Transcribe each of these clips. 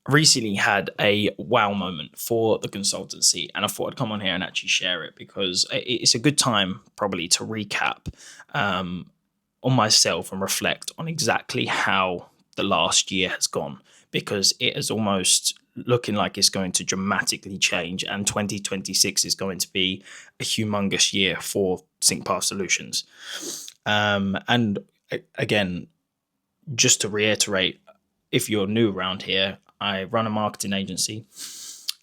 recently had a wow moment for the consultancy, and I thought I'd come on here and actually share it because it's a good time probably to recap um, on myself and reflect on exactly how the last year has gone, because it is almost looking like it's going to dramatically change, and 2026 is going to be a humongous year for SyncPathSolutions. And again, just to reiterate, if you're new around here, I run a marketing agency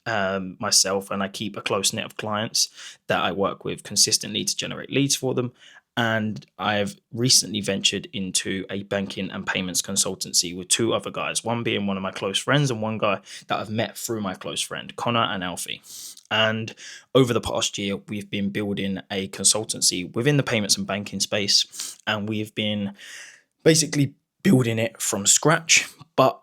myself, and I keep a close net of clients that I work with consistently to generate leads for them. And I've recently ventured into a banking and payments consultancy with two other guys, one being one of my close friends and one guy that I've met through my close friend, Connor and Alfie. And over the past year, we've been building a consultancy within the payments and banking space. And we've been basically building it from scratch. But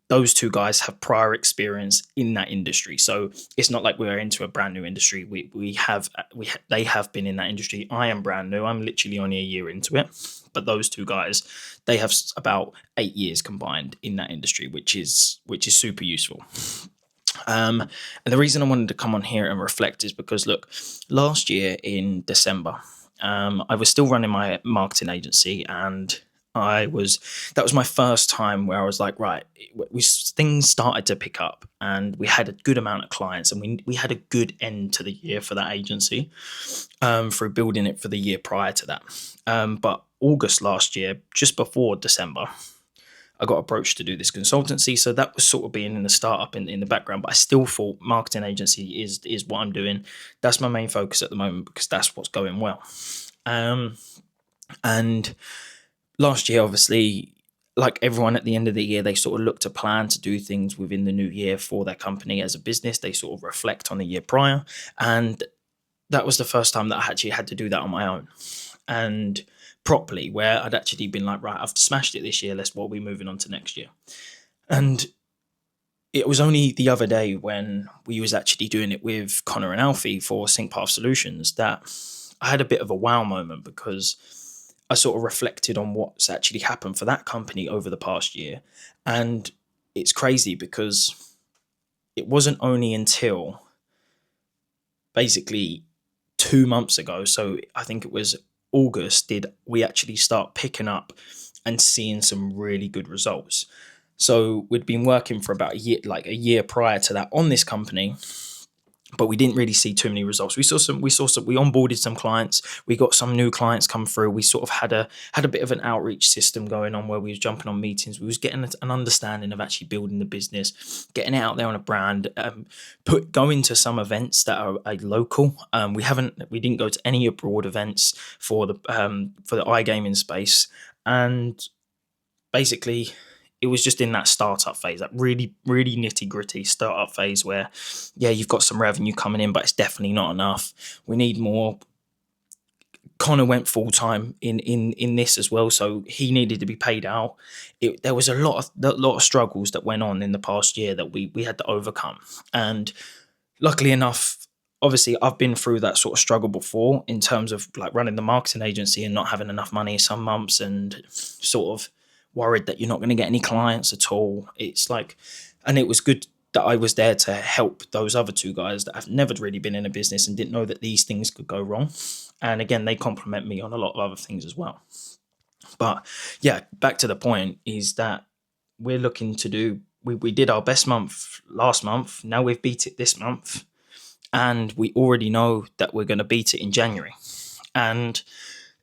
those two guys have prior experience in that industry, so it's not like we're into a brand new industry. They have been in that industry. I am brand new. I'm literally only a year into it, but those two guys, they have about 8 years combined in that industry, which is super useful. And the reason I wanted to come on here and reflect is because, look, last year in December, I was still running my marketing agency, and that was my first time where I was like, right, things started to pick up, and we had a good amount of clients, and we had a good end to the year for that agency, through building it for the year prior to that. But August last year, just before December, I got approached to do this consultancy. So that was sort of being in the startup in the background, but I still thought marketing agency is what I'm doing. That's my main focus at the moment because that's what's going well. And last year, obviously, like everyone at the end of the year, they sort of look to plan to do things within the new year for their company as a business. They sort of reflect on the year prior. And that was the first time that I actually had to do that on my own and properly, where I'd actually been like, right, I've smashed it this year. What are we moving on to next year? And it was only the other day when we was actually doing it with Connor and Alfie for SyncPathSolutions that I had a bit of a wow moment, because I sort of reflected on what's actually happened for that company over the past year. And it's crazy because it wasn't only until basically 2 months ago, so I think it was August, did we actually start picking up and seeing some really good results. So we'd been working for about a year prior to that on this company, but we didn't really see too many results. We onboarded some clients. We got some new clients come through. We sort of had a bit of an outreach system going on where we was jumping on meetings. We was getting an understanding of actually building the business, getting it out there on a brand, going to some events that are local. We didn't go to any abroad events for the iGaming space, and basically it was just in that startup phase, that really, really nitty gritty startup phase where, yeah, you've got some revenue coming in, but it's definitely not enough. We need more. Connor went full time in this as well, so he needed to be paid out. There was a lot of struggles that went on in the past year that we had to overcome, and luckily enough, obviously, I've been through that sort of struggle before in terms of like running the marketing agency and not having enough money some months, and sort of worried that you're not going to get any clients at all. It's like, and it was good that I was there to help those other two guys that have never really been in a business and didn't know that these things could go wrong. And again, they compliment me on a lot of other things as well. But yeah, back to the point is that we're looking to do, we did our best month last month. Now we've beat it this month, and we already know that we're going to beat it in January. And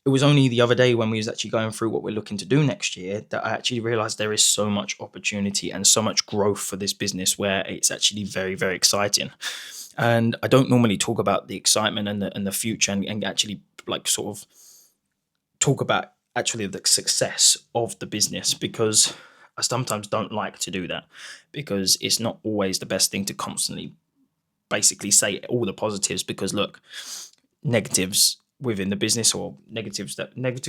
it was only the other day when we was actually going through what we're looking to do next year that I actually realized there is so much opportunity and so much growth for this business where it's actually very, very exciting. And I don't normally talk about the excitement and the future and actually like sort of talk about actually the success of the business, because I sometimes don't like to do that, because it's not always the best thing to constantly basically say all the positives, because look, negatives within the business, or negative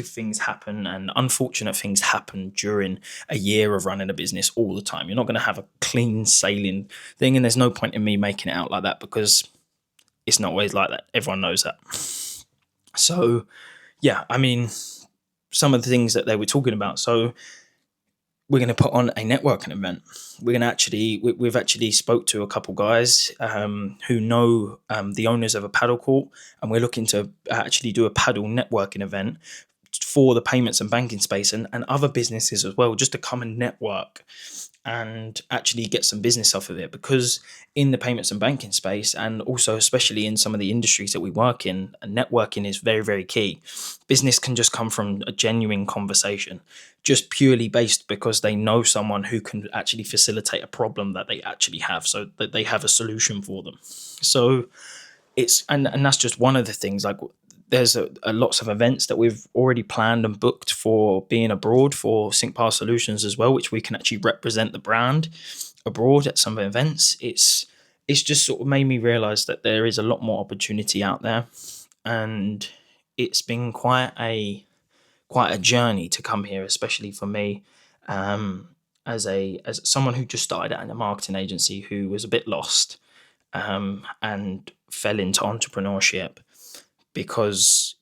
things happen and unfortunate things happen during a year of running a business all the time. You're not going to have a clean sailing thing, and there's no point in me making it out like that, because it's not always like that. Everyone knows that. So yeah, I mean, some of the things that they were talking about. So we're going to put on a networking event. We're going to we've actually spoke to a couple guys who know the owners of a paddle court, and we're looking to actually do a paddle networking event for the payments and banking space, and other businesses as well, just to come and network and actually get some business off of it. Because in the payments and banking space, and also especially in some of the industries that we work in, networking is very, very key. Business can just come from a genuine conversation, just purely based because they know someone who can actually facilitate a problem that they actually have, so that they have a solution for them. So it's and that's just one of the things. Like, there's a lots of events that we've already planned and booked for being abroad for SyncPathSolutions as well, which we can actually represent the brand abroad at some events. It's just sort of made me realize that there is a lot more opportunity out there, and it's been quite a journey to come here, especially for me, as someone who just started out in a marketing agency, who was a bit lost, and fell into entrepreneurship because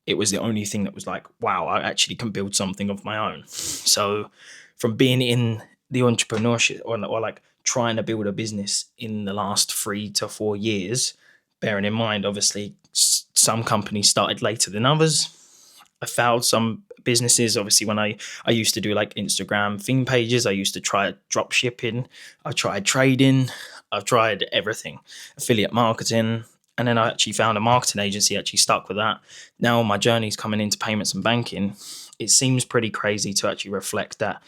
it was the only thing that was like, wow, I actually can build something of my own. So from being in the entrepreneurship, or like trying to build a business in the last 3 to 4 years, bearing in mind, obviously, some companies started later than others. I failed some businesses. Obviously, when I used to do like Instagram theme pages, I used to try drop shipping, I tried trading, I've tried everything, affiliate marketing, and then I actually found a marketing agency, actually stuck with that. Now my journey's coming into payments and banking. It seems pretty crazy to actually reflect that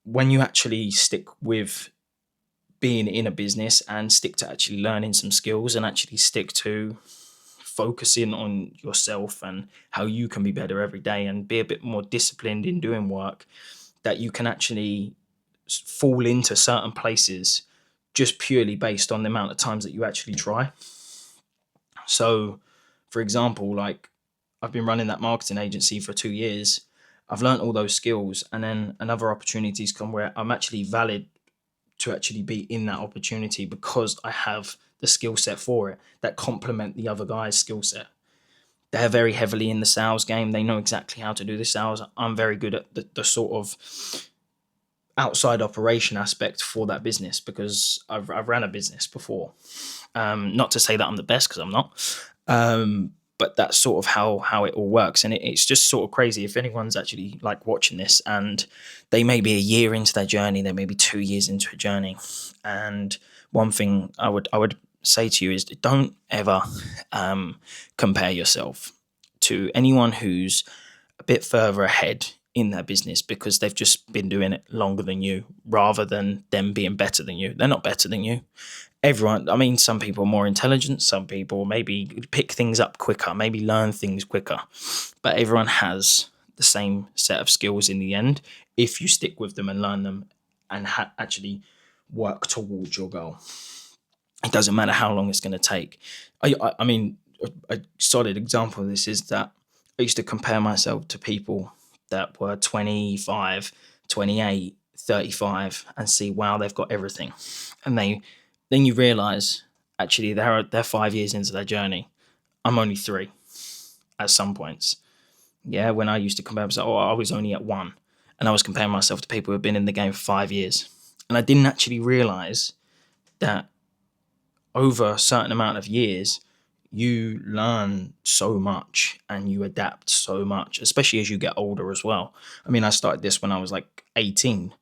when you actually stick with being in a business and stick to actually learning some skills and actually stick to focusing on yourself and how you can be better every day and be a bit more disciplined in doing work, that you can actually fall into certain places just purely based on the amount of times that you actually try. So, for example, like, I've been running that marketing agency for 2 years. I've learned all those skills, and then another opportunities come where I'm actually valid to actually be in that opportunity because I have the skill set for it that complement the other guy's skill set. They're very heavily in the sales game. They know exactly how to do the sales. I'm very good at the sort of outside operation aspect for that business because I've ran a business before. Not to say that I'm the best, because I'm not. But that's sort of how it all works. And it's just sort of crazy. If anyone's actually like watching this and they may be a year into their journey, they may be 2 years into a journey. And one thing I would say to you is, don't ever compare yourself to anyone who's a bit further ahead in their business because they've just been doing it longer than you, rather than them being better than you. They're not better than you. Everyone, I mean, some people are more intelligent, some people maybe pick things up quicker, maybe learn things quicker, but everyone has the same set of skills in the end if you stick with them and learn them and actually work towards your goal. It doesn't matter how long it's going to take. I mean, a solid example of this is that I used to compare myself to people that were 25, 28, 35, and see, wow, they've got everything. And then you realize, actually, they're 5 years into their journey. I'm only 3 at some points. Yeah, when I used to compare myself, I was only at 1. And I was comparing myself to people who have been in the game for 5 years. And I didn't actually realize that over a certain amount of years, you learn so much and you adapt so much, especially as you get older as well. I mean, I started this when I was like 18.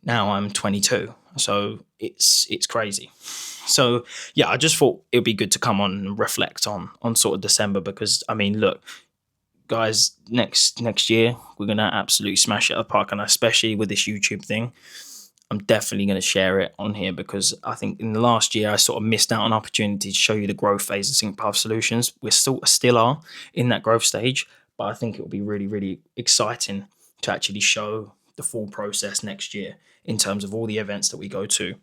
Now I'm 22. So it's crazy. So yeah, I just thought it would be good to come on and reflect on sort of December, because I mean, look, guys, next year we're gonna absolutely smash it at the park, and especially with this YouTube thing, I'm definitely going to share it on here, because I think in the last year I sort of missed out on opportunity to show you the growth phase of SyncPathSolutions. We're still are in that growth stage, but I think it will be really, really exciting to actually show the full process next year in terms of all the events that we go to,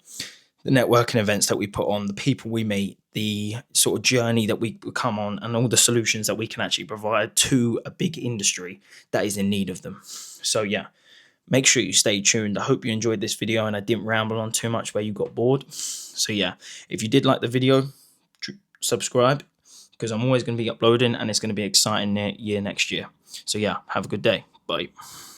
the networking events that we put on, the people we meet, the sort of journey that we come on, and all the solutions that we can actually provide to a big industry that is in need of them. So yeah, make sure you stay tuned. I hope you enjoyed this video and I didn't ramble on too much where you got bored. So yeah, if you did like the video, subscribe, because I'm always going to be uploading and it's going to be an exciting year next year. So yeah, have a good day. Bye.